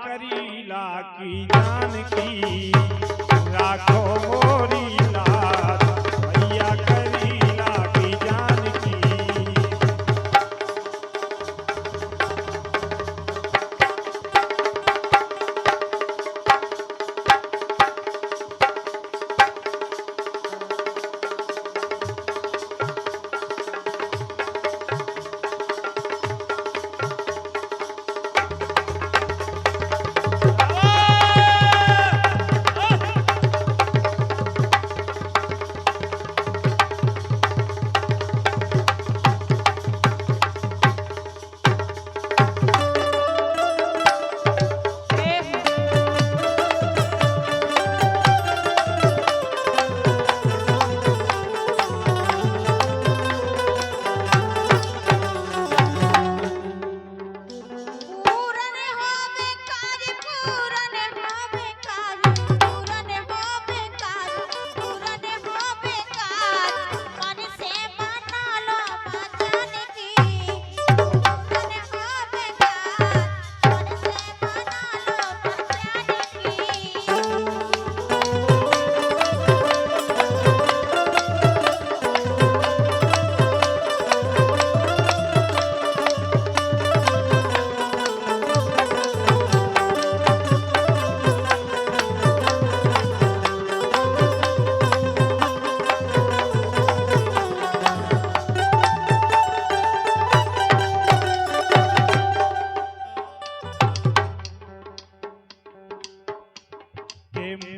करीला की जानकी राखो मोरी लाज भैया करीला की जानकी।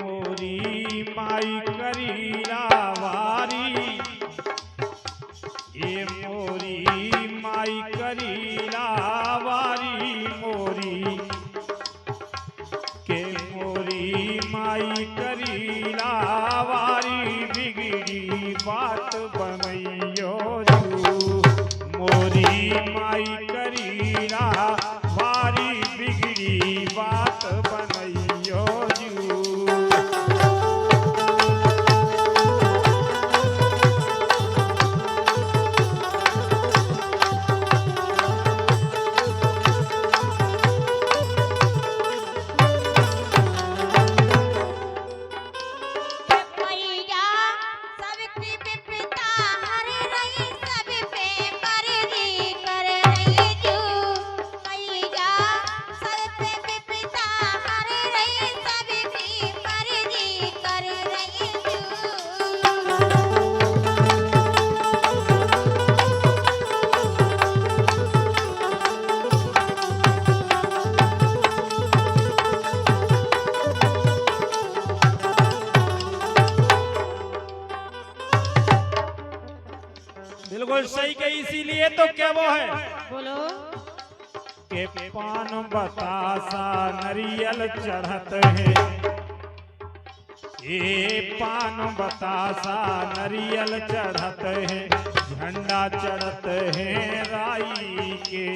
मोरी माई करीला वारी ये मोरी माई करीला वारी मोरी के मोरी माई करीला वारी बिगड़ी बात बनैयो जू मोरी माई करीला वारी बिगड़ी बात बनैयो जू। बिल्कुल सही कही, इसीलिए तो क्या वो है बोलो के पान बतासा नरियल चढ़त है ये पान बतासा नरियल चढ़त है झंडा चढ़त है राई के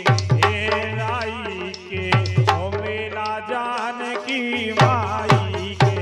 राई के ओ मेला जानकी माई के।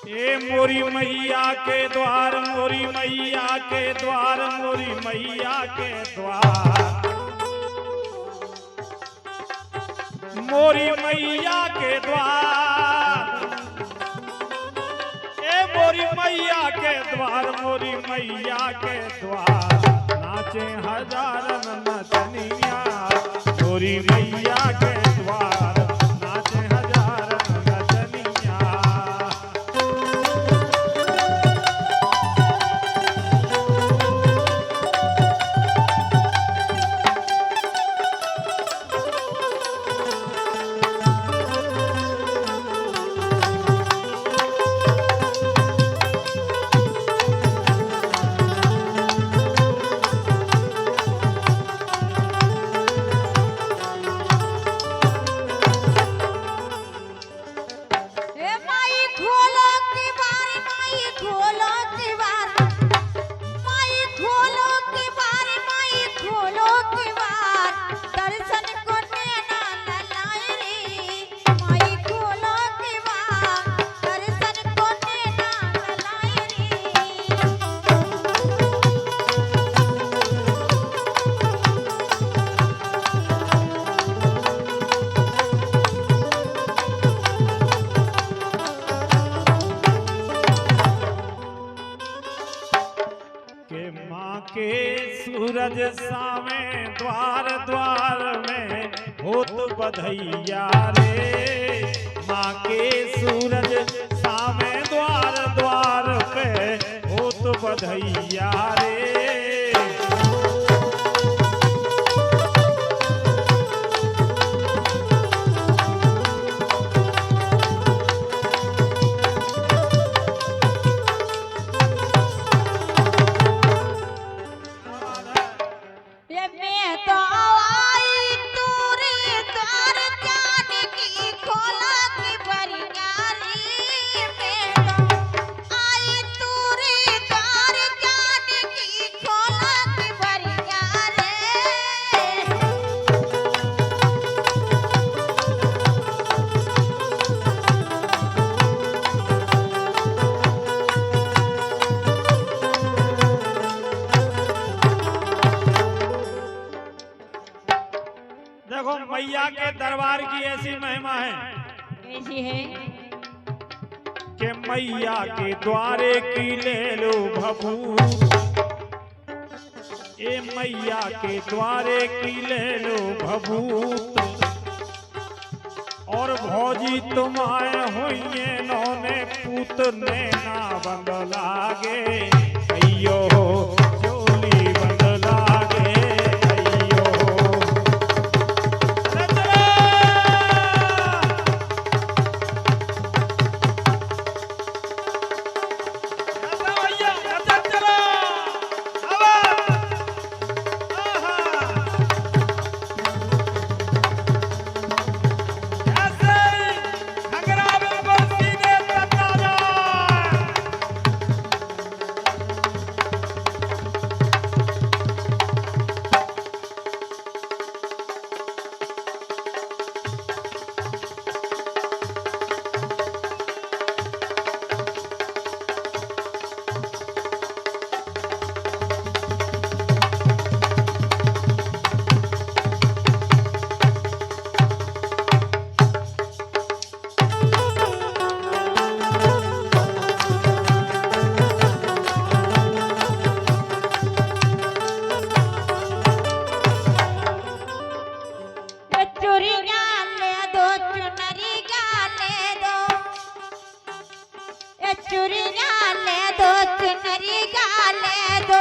ए मोरी मैया के द्वार, मोरी मैया के द्वार, मोरी मैया के द्वार, मोरी मैया के द्वार, ए मोरी मैया के द्वार, मोरी मैया के द्वार, नाचे हजारन नचनिया, मोरी मैया के द्वार, नाचे हजारन नचनिया। के सूरज सामे द्वार द्वार में होत बधैया रे, माँ के सूरज सामे द्वार द्वार पे होत बधैया रे। देखो मैया के दरबार की ऐसी महिमा है, कैसी है कि मैया के द्वारे की ले लो भभूत, ए मैया के द्वारे की ले लो भभूत, और भौजी तुम आए हुई नौने पूत ने ना बंद लागे, अयो चोली बंद लागे, चुरिया ले दो, चुनरी गाले दो,